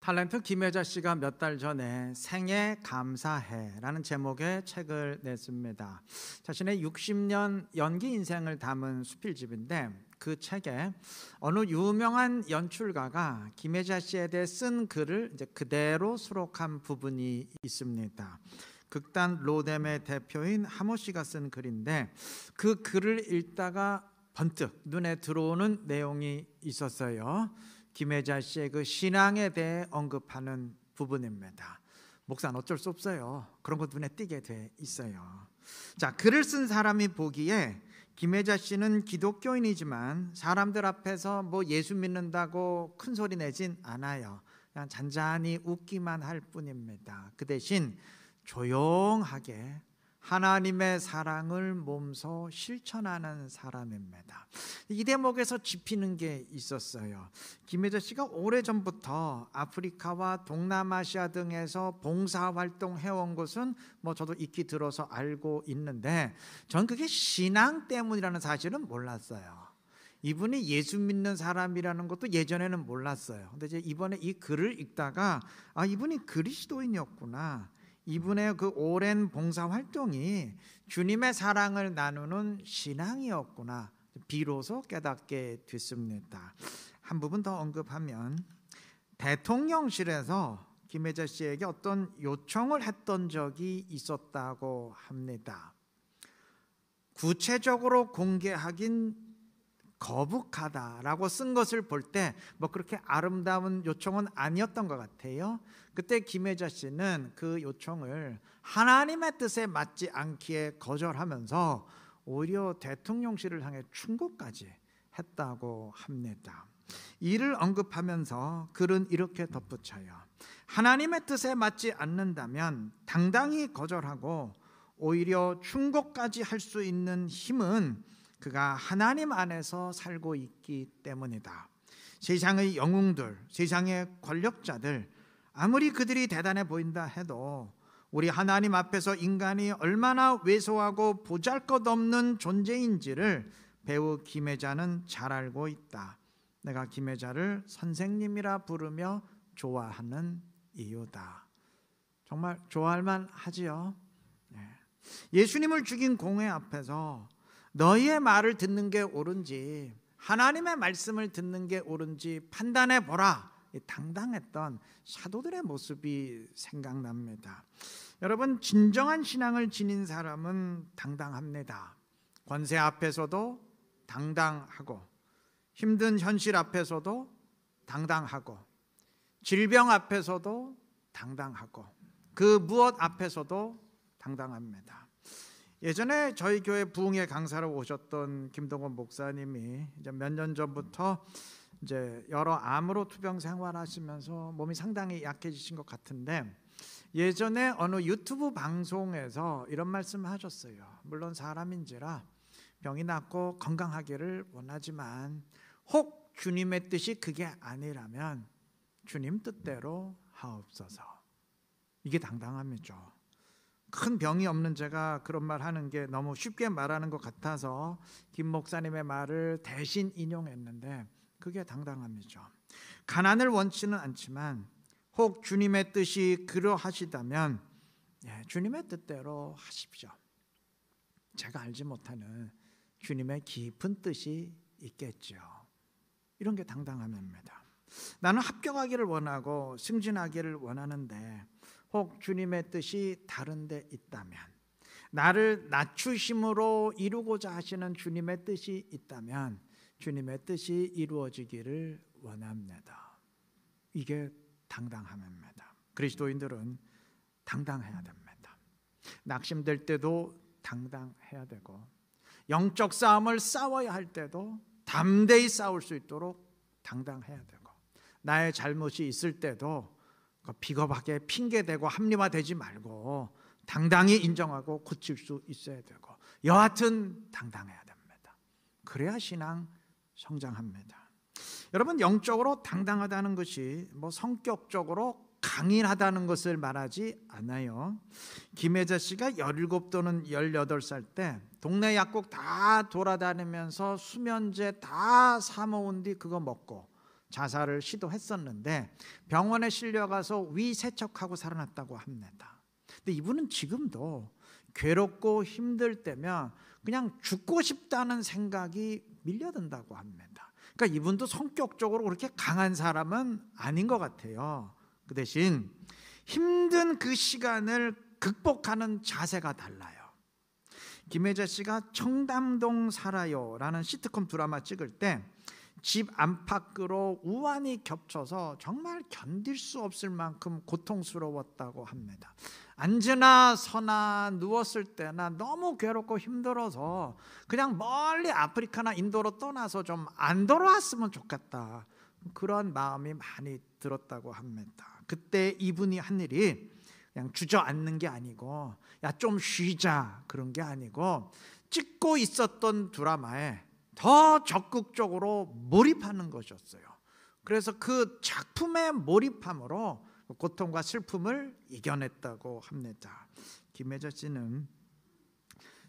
탤런트 김혜자 씨가 몇 달 전에 생애 감사해라는 제목의 책을 냈습니다. 자신의 60년 연기 인생을 담은 수필집인데 그 책에 어느 유명한 연출가가 김혜자 씨에 대해 쓴 글을 이제 그대로 수록한 부분이 있습니다. 극단 로뎀의 대표인 하모 씨가 쓴 글인데 그 글을 읽다가 번뜩 눈에 들어오는 내용이 있었어요. 김혜자 씨의 그 신앙에 대해 언급하는 부분입니다. 목사는 어쩔 수 없어요. 그런 거 눈에 띄게 돼 있어요. 자, 글을 쓴 사람이 보기에 김혜자 씨는 기독교인이지만 사람들 앞에서 뭐 예수 믿는다고 큰 소리 내진 않아요. 그냥 잔잔히 웃기만 할 뿐입니다. 그 대신 조용하게 하나님의 사랑을 몸소 실천하는 사람입니다. 이 대목에서 짚히는 게 있었어요. 김혜자 씨가 오래전부터 아프리카와 동남아시아 등에서 봉사활동 해온 것은 뭐 저도 익히 들어서 알고 있는데 전 그게 신앙 때문이라는 사실은 몰랐어요. 이분이 예수 믿는 사람이라는 것도 예전에는 몰랐어요. 근데 이제 이번에 이 글을 읽다가 이분이 그리스도인이었구나. 이분의 그 오랜 봉사활동이 주님의 사랑을 나누는 신앙이었구나 비로소 깨닫게 됐습니다. 한 부분 더 언급하면 대통령실에서 김혜자 씨에게 어떤 요청을 했던 적이 있었다고 합니다. 구체적으로 공개하긴 거북하다라고 쓴 것을 볼 때 뭐 그렇게 아름다운 요청은 아니었던 것 같아요. 그때 김혜자 씨는 그 요청을 하나님의 뜻에 맞지 않기에 거절하면서 오히려 대통령실을 향해 충고까지 했다고 합니다. 이를 언급하면서 글은 이렇게 덧붙여요. 하나님의 뜻에 맞지 않는다면 당당히 거절하고 오히려 충고까지 할 수 있는 힘은 그가 하나님 안에서 살고 있기 때문이다. 세상의 영웅들, 세상의 권력자들 아무리 그들이 대단해 보인다 해도 우리 하나님 앞에서 인간이 얼마나 왜소하고 보잘것없는 존재인지를 배우 김혜자는 잘 알고 있다. 내가 김혜자를 선생님이라 부르며 좋아하는 이유다. 정말 좋아할 만하지요. 예수님을 죽인 공회 앞에서 너희의 말을 듣는 게 옳은지 하나님의 말씀을 듣는 게 옳은지 판단해 보라. 당당했던 사도들의 모습이 생각납니다. 여러분, 진정한 신앙을 지닌 사람은 당당합니다. 권세 앞에서도 당당하고 힘든 현실 앞에서도 당당하고 질병 앞에서도 당당하고 그 무엇 앞에서도 당당합니다. 예전에 저희 교회 부흥회 강사로 오셨던 김동원 목사님이 이제 몇 년 전부터 이제 여러 암으로 투병 생활하시면서 몸이 상당히 약해지신 것 같은데 예전에 어느 유튜브 방송에서 이런 말씀을 하셨어요. 물론 사람인지라 병이 낫고 건강하기를 원하지만 혹 주님의 뜻이 그게 아니라면 주님 뜻대로 하옵소서. 이게 당당함이죠. 큰 병이 없는 제가 그런 말 하는 게 너무 쉽게 말하는 것 같아서 김 목사님의 말을 대신 인용했는데 그게 당당함이죠. 가난을 원치는 않지만 혹 주님의 뜻이 그러하시다면 주님의 뜻대로 하십시오. 제가 알지 못하는 주님의 깊은 뜻이 있겠죠. 이런 게 당당함입니다. 나는 합격하기를 원하고 승진하기를 원하는데 혹 주님의 뜻이 다른 데 있다면 나를 낮추심으로 이루고자 하시는 주님의 뜻이 있다면 주님의 뜻이 이루어지기를 원합니다. 이게 당당함입니다. 그리스도인들은 당당해야 됩니다. 낙심될 때도 당당해야 되고 영적 싸움을 싸워야 할 때도 담대히 싸울 수 있도록 당당해야 되고 나의 잘못이 있을 때도 비겁하게 핑계대고 합리화되지 말고 당당히 인정하고 고칠 수 있어야 되고 여하튼 당당해야 됩니다. 그래야 신앙 성장합니다. 여러분, 영적으로 당당하다는 것이 뭐 성격적으로 강인하다는 것을 말하지 않아요. 김혜자 씨가 17 또는 18살 때 동네 약국 다 돌아다니면서 수면제 다 사 모은 뒤 그거 먹고 자살을 시도했었는데 병원에 실려가서 위세척하고 살아났다고 합니다. 근데 이분은 지금도 괴롭고 힘들 때면 그냥 죽고 싶다는 생각이 밀려든다고 합니다. 그러니까 이분도 성격적으로 그렇게 강한 사람은 아닌 것 같아요. 그 대신 힘든 그 시간을 극복하는 자세가 달라요. 김혜자 씨가 청담동 살아요라는 시트콤 드라마 찍을 때 집 안팎으로 우환이 겹쳐서 정말 견딜 수 없을 만큼 고통스러웠다고 합니다. 앉으나 서나 누웠을 때나 너무 괴롭고 힘들어서 그냥 멀리 아프리카나 인도로 떠나서 좀 안 돌아왔으면 좋겠다, 그런 마음이 많이 들었다고 합니다. 그때 이분이 한 일이 그냥 주저앉는 게 아니고 야 좀 쉬자 그런 게 아니고 찍고 있었던 드라마에 더 적극적으로 몰입하는 것이었어요. 그래서 그 작품에 몰입함으로 고통과 슬픔을 이겨냈다고 합니다. 김혜자 씨는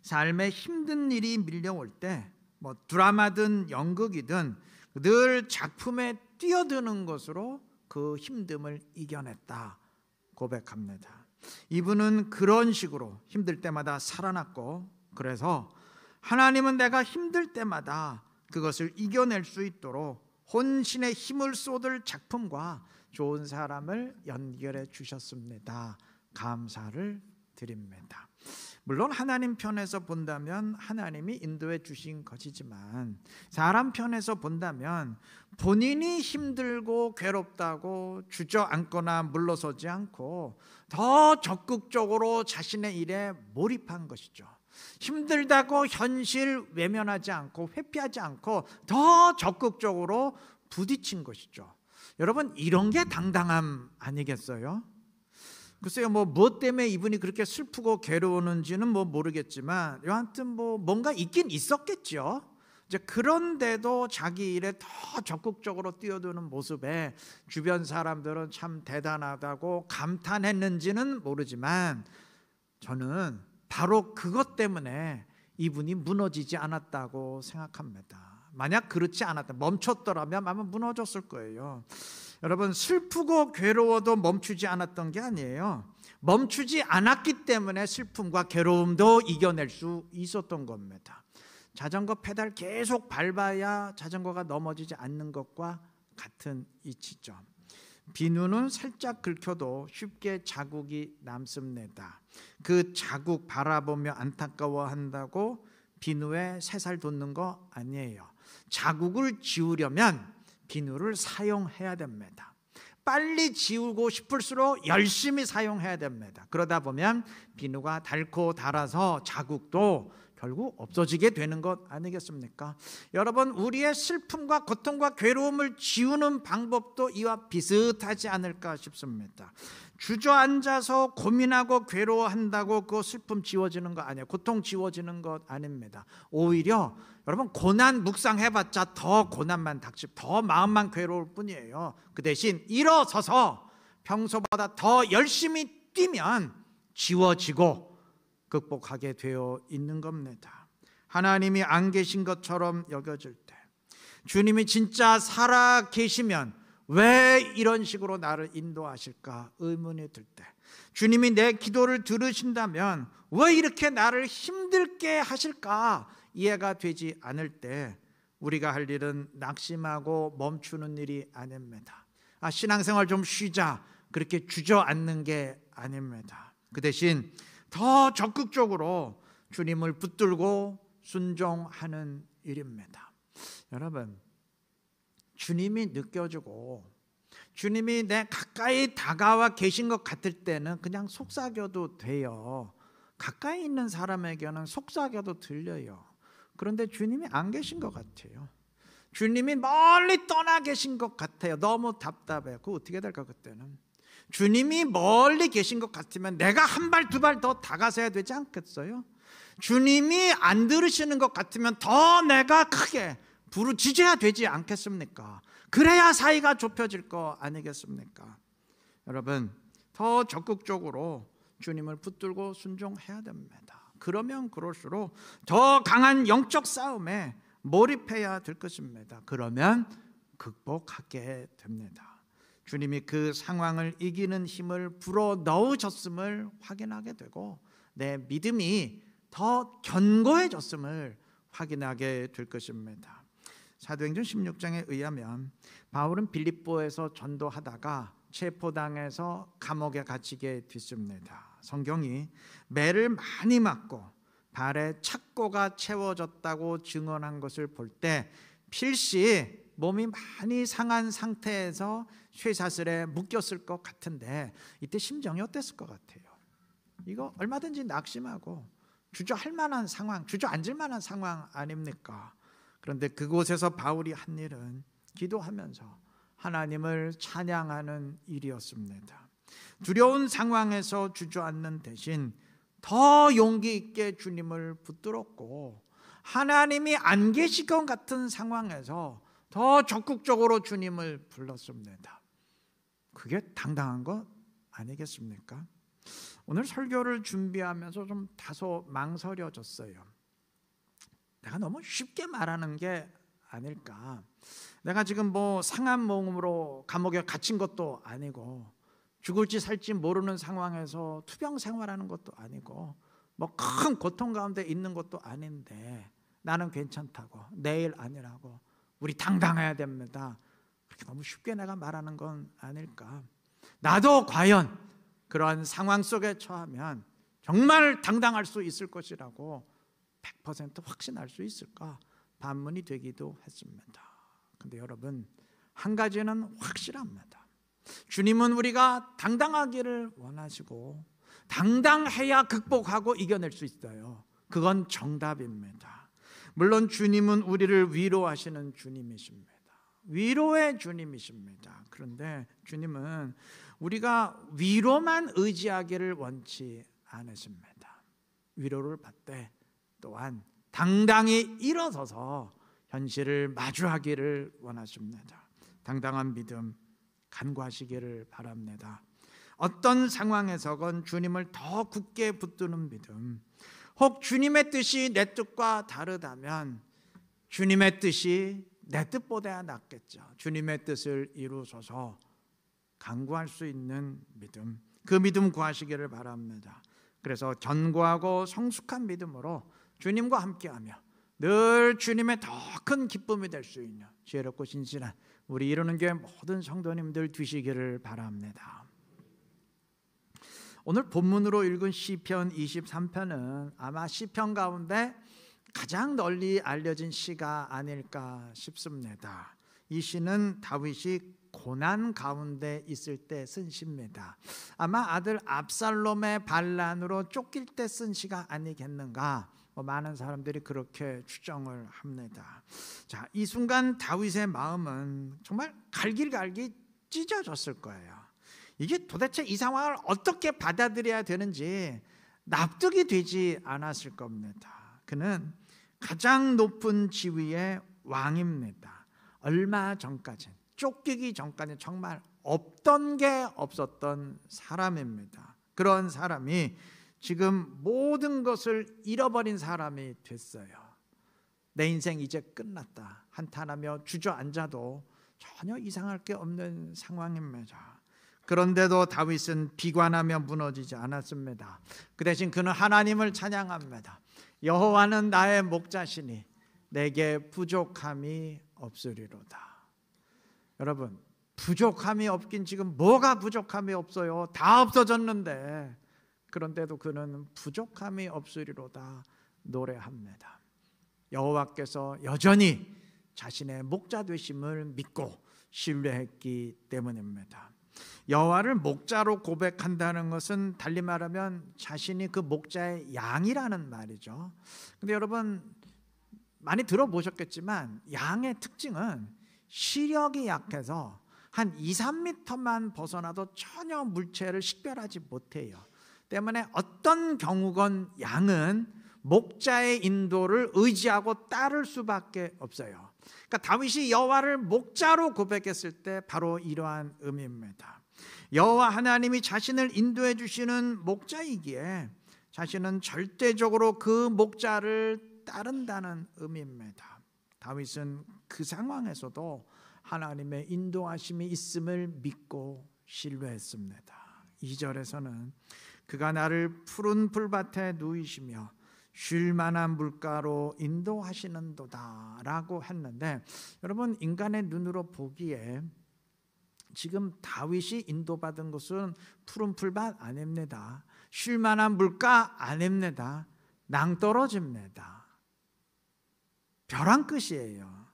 삶에 힘든 일이 밀려올 때 뭐 드라마든 연극이든 늘 작품에 뛰어드는 것으로 그 힘듦을 이겨냈다 고백합니다. 이분은 그런 식으로 힘들 때마다 살아났고, 그래서 하나님은 내가 힘들 때마다 그것을 이겨낼 수 있도록 혼신의 힘을 쏟을 작품과 좋은 사람을 연결해 주셨습니다. 감사를 드립니다. 물론 하나님 편에서 본다면 하나님이 인도해 주신 것이지만 사람 편에서 본다면 본인이 힘들고 괴롭다고 주저앉거나 물러서지 않고 더 적극적으로 자신의 일에 몰입한 것이죠. 힘들다고 현실 외면하지 않고 회피하지 않고 더 적극적으로 부딪힌 것이죠. 여러분, 이런 게 당당함 아니겠어요? 글쎄요, 무엇 때문에 이분이 그렇게 슬프고 괴로웠는지는 모르겠지만 여하튼 뭔가 있긴 있었겠죠. 이제 그런데도 자기 일에 더 적극적으로 뛰어드는 모습에 주변 사람들은 참 대단하다고 감탄했는지는 모르지만 저는 바로 그것 때문에 이분이 무너지지 않았다고 생각합니다. 만약 그렇지 않았다면, 멈췄더라면 아마 무너졌을 거예요. 여러분, 슬프고 괴로워도 멈추지 않았던 게 아니에요. 멈추지 않았기 때문에 슬픔과 괴로움도 이겨낼 수 있었던 겁니다. 자전거 페달 계속 밟아야 자전거가 넘어지지 않는 것과 같은 이치죠. 비누는 살짝 긁혀도 쉽게 자국이 남습니다. 그 자국 바라보며 안타까워한다고 비누에 새살 돋는 거 아니에요. 자국을 지우려면 비누를 사용해야 됩니다. 빨리 지우고 싶을수록 열심히 사용해야 됩니다. 그러다 보면 비누가 닳고 닳아서 자국도 결국 없어지게 되는 것 아니겠습니까? 여러분, 우리의 슬픔과 고통과 괴로움을 지우는 방법도 이와 비슷하지 않을까 싶습니다. 주저앉아서 고민하고 괴로워한다고 그 슬픔 지워지는 거 아니에요. 고통 지워지는 것 아닙니다. 오히려 여러분, 고난 묵상해봤자 더 고난만 닥치고 더 마음만 괴로울 뿐이에요. 그 대신 일어서서 평소보다 더 열심히 뛰면 지워지고 극복하게 되어 있는 겁니다. 하나님이 안 계신 것처럼 여겨질 때, 주님이 진짜 살아 계시면 왜 이런 식으로 나를 인도하실까 의문이 들 때, 주님이 내 기도를 들으신다면 왜 이렇게 나를 힘들게 하실까 이해가 되지 않을 때 우리가 할 일은 낙심하고 멈추는 일이 아닙니다. 신앙생활 좀 쉬자 그렇게 주저앉는 게 아닙니다. 그 대신 더 적극적으로 주님을 붙들고 순종하는 일입니다. 여러분, 주님이 느껴지고 주님이 내 가까이 다가와 계신 것 같을 때는 그냥 속삭여도 돼요. 가까이 있는 사람에게는 속삭여도 들려요. 그런데 주님이 안 계신 것 같아요. 주님이 멀리 떠나 계신 것 같아요. 너무 답답해요. 그거 어떻게 될까 그때는? 주님이 멀리 계신 것 같으면 내가 한 발 두 발 더 다가서야 되지 않겠어요? 주님이 안 들으시는 것 같으면 더 내가 크게 부르짖어야 되지 않겠습니까? 그래야 사이가 좁혀질 거 아니겠습니까? 여러분, 더 적극적으로 주님을 붙들고 순종해야 됩니다. 그러면 그럴수록 더 강한 영적 싸움에 몰입해야 될 것입니다. 그러면 극복하게 됩니다. 주님이 그 상황을 이기는 힘을 불어 넣으셨음을 확인하게 되고 내 믿음이 더 견고해졌음을 확인하게 될 것입니다. 사도행전 16장에 의하면 바울은 빌립보에서 전도하다가 체포당해서 감옥에 갇히게 됐습니다. 성경이 매를 많이 맞고 발에 착고가 채워졌다고 증언한 것을 볼 때 필시 몸이 많이 상한 상태에서 쇠사슬에 묶였을 것 같은데 이때 심정이 어땠을 것 같아요? 이거 얼마든지 낙심하고 주저할 만한 상황, 주저앉을 만한 상황 아닙니까? 그런데 그곳에서 바울이 한 일은 기도하면서 하나님을 찬양하는 일이었습니다. 두려운 상황에서 주저앉는 대신 더 용기 있게 주님을 붙들었고 하나님이 안 계실 것 같은 상황에서 더 적극적으로 주님을 불렀습니다. 그게 당당한 것 아니겠습니까? 오늘 설교를 준비하면서 좀 다소 망설여졌어요. 내가 너무 쉽게 말하는 게 아닐까. 내가 지금 뭐 상한 몸으로 감옥에 갇힌 것도 아니고 죽을지 살지 모르는 상황에서 투병 생활하는 것도 아니고 뭐 큰 고통 가운데 있는 것도 아닌데 나는 괜찮다고, 내일 아니라고, 우리 당당해야 됩니다. 그렇게 너무 쉽게 내가 말하는 건 아닐까. 나도 과연 그러한 상황 속에 처하면 정말 당당할 수 있을 것이라고 100% 확신할 수 있을까 반문이 되기도 했습니다. 근데 여러분, 한 가지는 확실합니다. 주님은 우리가 당당하기를 원하시고 당당해야 극복하고 이겨낼 수 있어요. 그건 정답입니다. 물론 주님은 우리를 위로하시는 주님이십니다. 위로의 주님이십니다. 그런데 주님은 우리가 위로만 의지하기를 원치 않으십니다. 위로를 받되 또한 당당히 일어서서 현실을 마주하기를 원하십니다. 당당한 믿음 간구하시기를 바랍니다. 어떤 상황에서건 주님을 더 굳게 붙드는 믿음, 혹 주님의 뜻이 내 뜻과 다르다면 주님의 뜻이 내 뜻보다 낫겠죠. 주님의 뜻을 이루소서 간구할 수 있는 믿음, 그 믿음 구하시기를 바랍니다. 그래서 견고하고 성숙한 믿음으로 주님과 함께하며 늘 주님의 더 큰 기쁨이 될 수 있는 지혜롭고 신실한 우리 이루는 교회 모든 성도님들 되시기를 바랍니다. 오늘 본문으로 읽은 시편 23편은 아마 시편 가운데 가장 널리 알려진 시가 아닐까 싶습니다. 이 시는 다윗이 고난 가운데 있을 때 쓴 시입니다. 아마 아들 압살롬의 반란으로 쫓길 때 쓴 시가 아니겠는가, 많은 사람들이 그렇게 추정을 합니다. 자, 이 순간 다윗의 마음은 정말 갈길갈길 찢어졌을 거예요. 이게 도대체 이 상황을 어떻게 받아들여야 되는지 납득이 되지 않았을 겁니다. 그는 가장 높은 지위의 왕입니다. 얼마 전까지, 쫓기기 전까지 정말 없던 게 없었던 사람입니다. 그런 사람이 지금 모든 것을 잃어버린 사람이 됐어요. 내 인생 이제 끝났다 한탄하며 주저앉아도 전혀 이상할 게 없는 상황입니다. 그런데도 다윗은 비관하며 무너지지 않았습니다. 그 대신 그는 하나님을 찬양합니다. 여호와는 나의 목자시니 내게 부족함이 없으리로다. 여러분, 부족함이 없긴 지금 뭐가 부족함이 없어요? 다 없어졌는데, 그런데도 그는 부족함이 없으리로다 노래합니다. 여호와께서 여전히 자신의 목자 되심을 믿고 신뢰했기 때문입니다. 여호와를 목자로 고백한다는 것은 달리 말하면 자신이 그 목자의 양이라는 말이죠. 근데 여러분 많이 들어보셨겠지만 양의 특징은 시력이 약해서 한 2, 3m만 벗어나도 전혀 물체를 식별하지 못해요. 때문에 어떤 경우건 양은 목자의 인도를 의지하고 따를 수밖에 없어요. 그러니까 다윗이 여호와를 목자로 고백했을 때 바로 이러한 의미입니다. 여호와 하나님이 자신을 인도해 주시는 목자이기에 자신은 절대적으로 그 목자를 따른다는 의미입니다. 다윗은 그 상황에서도 하나님의 인도하심이 있음을 믿고 신뢰했습니다. 2절에서는 그가 나를 푸른 풀밭에 누이시며 쉴 만한 물가로 인도하시는도다 라고 했는데, 여러분, 인간의 눈으로 보기에 지금 다윗이 인도받은 곳은 푸른 풀밭 아닙니다. 쉴 만한 물가 아닙니다. 낭떠러집니다. 벼랑 끝이에요.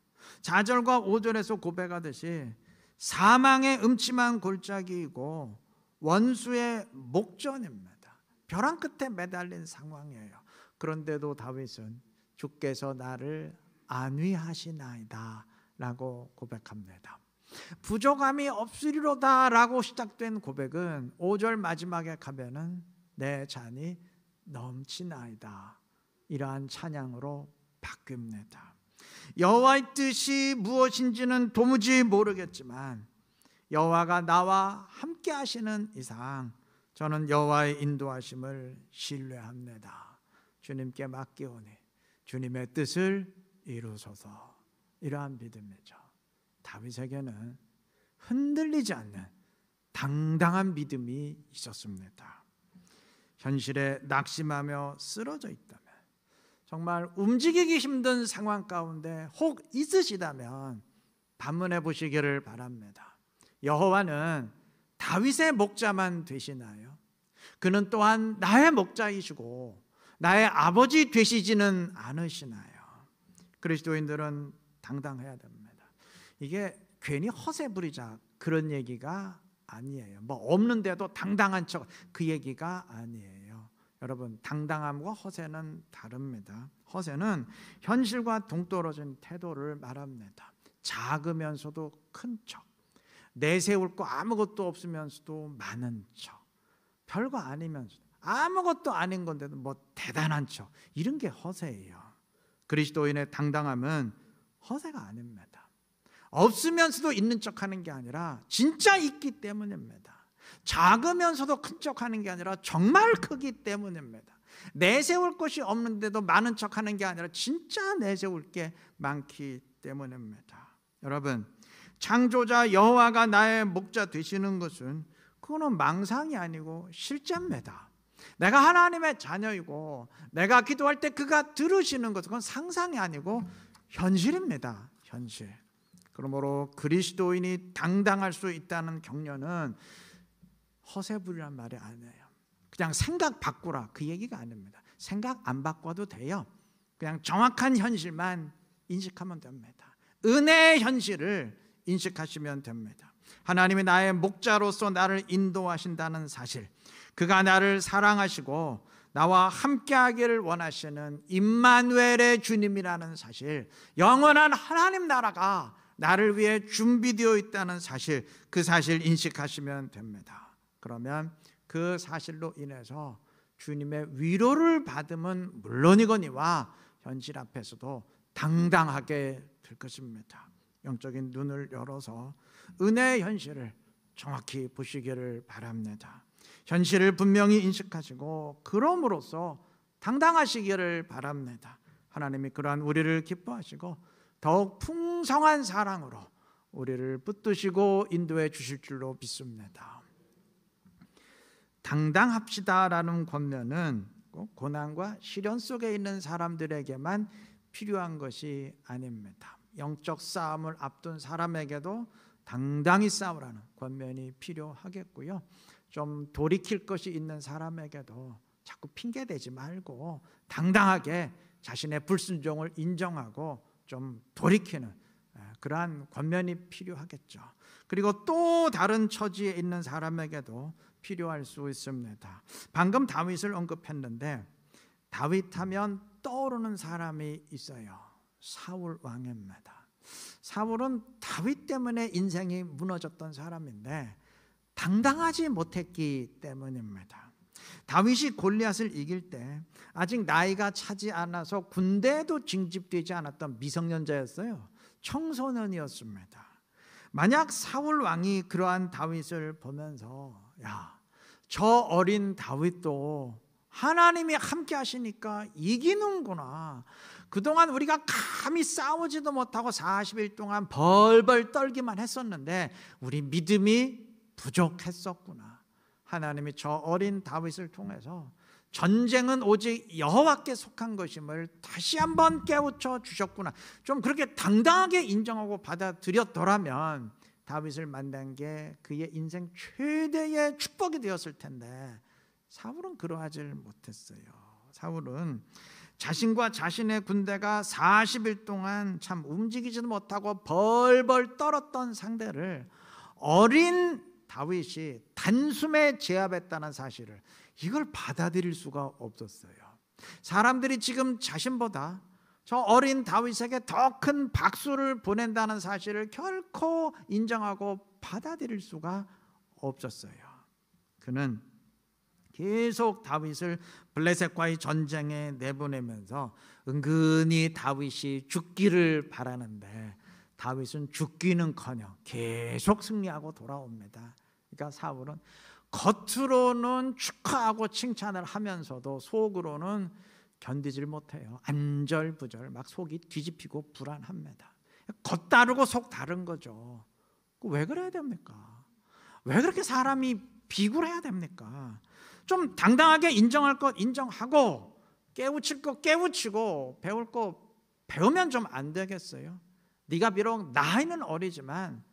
4절과 5절에서 고백하듯이 사망의 음침한 골짜기이고 원수의 목전입니다. 벼랑 끝에 매달린 상황이에요. 그런데도 다윗은 주께서 나를 안위하시나이다 라고 고백합니다. 부족함이 없으리로다 라고 시작된 고백은 5절 마지막에 가면은 내 잔이 넘치나이다, 이러한 찬양으로 바뀝니다. 여호와의 뜻이 무엇인지는 도무지 모르겠지만 여호와가 나와 함께 하시는 이상 저는 여호와의 인도하심을 신뢰합니다. 주님께 맡기오니 주님의 뜻을 이루소서, 이러한 믿음이죠. 다윗에게는 흔들리지 않는 당당한 믿음이 있었습니다. 현실에 낙심하며 쓰러져 있다면, 정말 움직이기 힘든 상황 가운데 혹 있으시다면 반문해 보시기를 바랍니다. 여호와는 다윗의 목자만 되시나요? 그는 또한 나의 목자이시고 나의 아버지 되시지는 않으시나요? 그리스도인들은 당당해야 됩니다. 이게 괜히 허세 부리자 그런 얘기가 아니에요. 뭐 없는데도 당당한 척, 그 얘기가 아니에요. 여러분, 당당함과 허세는 다릅니다. 허세는 현실과 동떨어진 태도를 말합니다. 작으면서도 큰 척, 내세울 거 아무것도 없으면서도 많은 척, 별거 아니면서도 아무것도 아닌 건데도 뭐 대단한 척, 이런 게 허세예요. 그리스도인의 당당함은 허세가 아닙니다. 없으면서도 있는 척하는 게 아니라 진짜 있기 때문입니다. 작으면서도 큰 척하는 게 아니라 정말 크기 때문입니다. 내세울 것이 없는데도 많은 척하는 게 아니라 진짜 내세울 게 많기 때문입니다. 여러분, 창조자 여호와가 나의 목자 되시는 것은 그거는 망상이 아니고 실제입니다. 내가 하나님의 자녀이고 내가 기도할 때 그가 들으시는 것은 그건 상상이 아니고 현실입니다. 현실. 그러므로 그리스도인이 당당할 수 있다는 격려는 허세부리란 말이 아니에요. 그냥 생각 바꾸라, 그 얘기가 아닙니다. 생각 안 바꿔도 돼요. 그냥 정확한 현실만 인식하면 됩니다. 은혜의 현실을 인식하시면 됩니다. 하나님이 나의 목자로서 나를 인도하신다는 사실, 그가 나를 사랑하시고 나와 함께하기를 원하시는 임마누엘의 주님이라는 사실, 영원한 하나님 나라가 나를 위해 준비되어 있다는 사실, 그 사실 인식하시면 됩니다. 그러면 그 사실로 인해서 주님의 위로를 받으면 물론이거니와 현실 앞에서도 당당하게 될 것입니다. 영적인 눈을 열어서 은혜의 현실을 정확히 보시기를 바랍니다. 현실을 분명히 인식하시고 그럼으로써 당당하시기를 바랍니다. 하나님이 그러한 우리를 기뻐하시고 더욱 풍성한 사랑으로 우리를 붙드시고 인도해 주실 줄로 믿습니다. 당당합시다라는 권면은 꼭 고난과 시련 속에 있는 사람들에게만 필요한 것이 아닙니다. 영적 싸움을 앞둔 사람에게도 당당히 싸우라는 권면이 필요하겠고요. 좀 돌이킬 것이 있는 사람에게도 자꾸 핑계대지 말고 당당하게 자신의 불순종을 인정하고 좀 돌이키는 그러한 권면이 필요하겠죠. 그리고 또 다른 처지에 있는 사람에게도 필요할 수 있습니다. 방금 다윗을 언급했는데 다윗하면 떠오르는 사람이 있어요. 사울 왕입니다. 사울은 다윗 때문에 인생이 무너졌던 사람인데 당당하지 못했기 때문입니다. 다윗이 골리앗을 이길 때 아직 나이가 차지 않아서 군대에도 징집되지 않았던 미성년자였어요. 청소년이었습니다. 만약 사울 왕이 그러한 다윗을 보면서 야, 저 어린 다윗도 하나님이 함께 하시니까 이기는구나. 그동안 우리가 감히 싸우지도 못하고 40일 동안 벌벌 떨기만 했었는데 우리 믿음이 부족했었구나. 하나님이 저 어린 다윗을 통해서 전쟁은 오직 여호와께 속한 것임을 다시 한번 깨우쳐 주셨구나. 좀 그렇게 당당하게 인정하고 받아들였더라면 다윗을 만난 게 그의 인생 최대의 축복이 되었을 텐데 사울은 그러하질 못했어요. 사울은 자신과 자신의 군대가 40일 동안 참 움직이지도 못하고 벌벌 떨었던 상대를 어린 다윗이 단숨에 제압했다는 사실을 이걸 받아들일 수가 없었어요. 사람들이 지금 자신보다 저 어린 다윗에게 더 큰 박수를 보낸다는 사실을 결코 인정하고 받아들일 수가 없었어요. 그는 계속 다윗을 블레셋과의 전쟁에 내보내면서 은근히 다윗이 죽기를 바라는데 다윗은 죽기는커녕 계속 승리하고 돌아옵니다. 그러니까 사울은 겉으로는 축하하고 칭찬을 하면서도 속으로는 견디질 못해요. 안절부절 막 속이 뒤집히고 불안합니다. 겉 다르고 속 다른 거죠. 왜 그래야 됩니까? 왜 그렇게 사람이 비굴해야 됩니까? 좀 당당하게 인정할 것 인정하고 깨우칠 것 깨우치고 배울 거 배우면 좀 안 되겠어요? 네가 비록 나이는 어리지만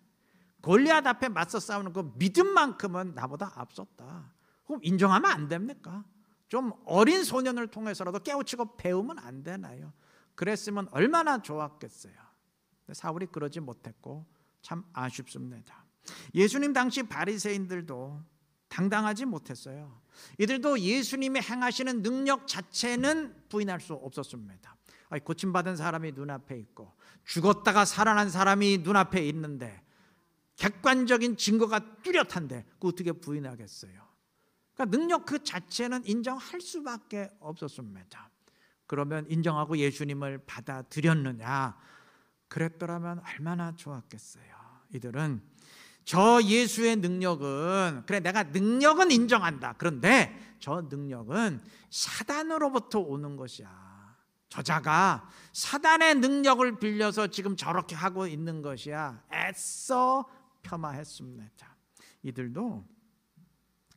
골리앗 앞에 맞서 싸우는 그 믿음만큼은 나보다 앞섰다. 그럼 인정하면 안 됩니까? 좀 어린 소년을 통해서라도 깨우치고 배우면 안 되나요? 그랬으면 얼마나 좋았겠어요. 사울이 그러지 못했고 참 아쉽습니다. 예수님 당시 바리새인들도 당당하지 못했어요. 이들도 예수님이 행하시는 능력 자체는 부인할 수 없었습니다. 고침받은 사람이 눈앞에 있고 죽었다가 살아난 사람이 눈앞에 있는데 객관적인 증거가 뚜렷한데 그거 어떻게 부인하겠어요? 그러니까 능력 그 자체는 인정할 수밖에 없었습니다. 그러면 인정하고 예수님을 받아들였느냐? 그랬더라면 얼마나 좋았겠어요. 이들은 저 예수의 능력은 그래 내가 능력은 인정한다. 그런데 저 능력은 사단으로부터 오는 것이야. 저자가 사단의 능력을 빌려서 지금 저렇게 하고 있는 것이야. 애써 폄하했습니다. 이들도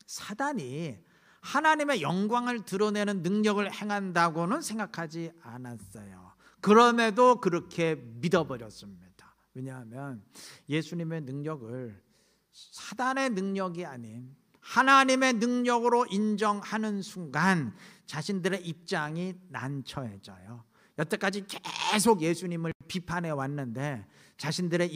사단이 하나님의 영광을 드러내는 능력을 행한다고는 생각하지 않았어요. 그럼에도 그렇게 믿어버렸습니다. 왜냐하면 예수님의 능력을 사단의 능력이 아닌 하나님의 능력으로 인정하는 순간 자신들의 입장이 난처해져요. 여태까지 계속 예수님을 비판해 왔는데 자신들의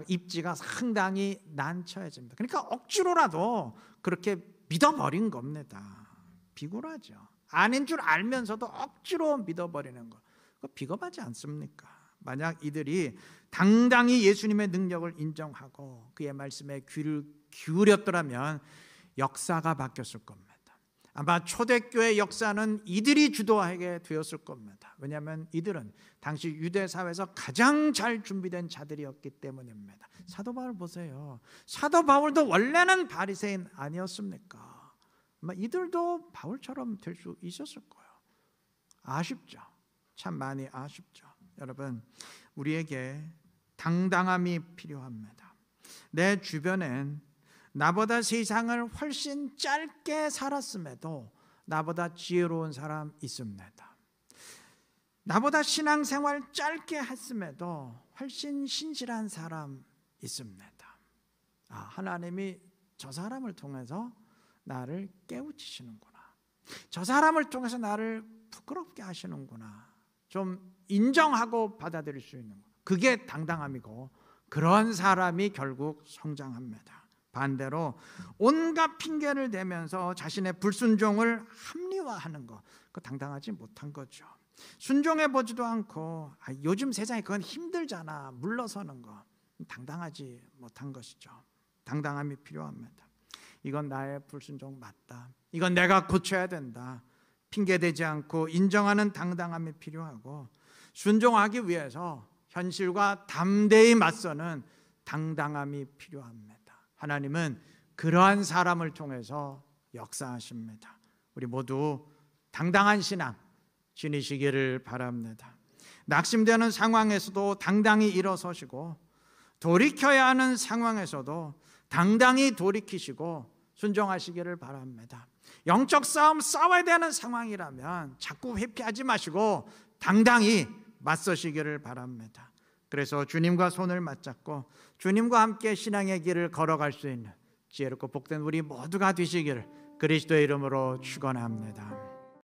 입지가 상당히 난처해집니다. 그러니까 억지로라도 그렇게 믿어버린 겁니다. 비굴하죠. 아닌 줄 알면서도 억지로 믿어버리는 거. 그거 비겁하지 않습니까? 만약 이들이 당당히 예수님의 능력을 인정하고 그의 말씀에 귀를 기울였더라면 역사가 바뀌었을 겁니다. 아마 초대교회 역사는 이들이 주도하게 되었을 겁니다. 왜냐하면 이들은 당시 유대 사회에서 가장 잘 준비된 자들이었기 때문입니다. 사도 바울 보세요. 사도 바울도 원래는 바리새인 아니었습니까? 아마 이들도 바울처럼 될 수 있었을 거예요. 아쉽죠. 참 많이 아쉽죠. 여러분, 우리에게 당당함이 필요합니다. 내 주변엔 나보다 세상을 훨씬 짧게 살았음에도 나보다 지혜로운 사람 있습니다. 나보다 신앙생활 짧게 했음에도 훨씬 신실한 사람 있습니다. 하나님이 저 사람을 통해서 나를 깨우치시는구나. 저 사람을 통해서 나를 부끄럽게 하시는구나. 좀 인정하고 받아들일 수 있는 거. 그게 당당함이고 그런 사람이 결국 성장합니다. 반대로 온갖 핑계를 대면서 자신의 불순종을 합리화하는 거, 그거 당당하지 못한 거죠. 순종해 보지도 않고 요즘 세상에 그건 힘들잖아 물러서는 거, 당당하지 못한 것이죠. 당당함이 필요합니다. 이건 나의 불순종 맞다. 이건 내가 고쳐야 된다. 핑계대지 않고 인정하는 당당함이 필요하고 순종하기 위해서 현실과 담대히 맞서는 당당함이 필요합니다. 하나님은 그러한 사람을 통해서 역사하십니다. 우리 모두 당당한 신앙 지니시기를 바랍니다. 낙심되는 상황에서도 당당히 일어서시고, 돌이켜야 하는 상황에서도 당당히 돌이키시고 순종하시기를 바랍니다. 영적 싸움 싸워야 되는 상황이라면 자꾸 회피하지 마시고 당당히 맞서시기를 바랍니다. 그래서 주님과 손을 맞잡고 주님과 함께 신앙의 길을 걸어갈 수 있는 지혜롭고 복된 우리 모두가 되시기를 그리스도의 이름으로 축원합니다.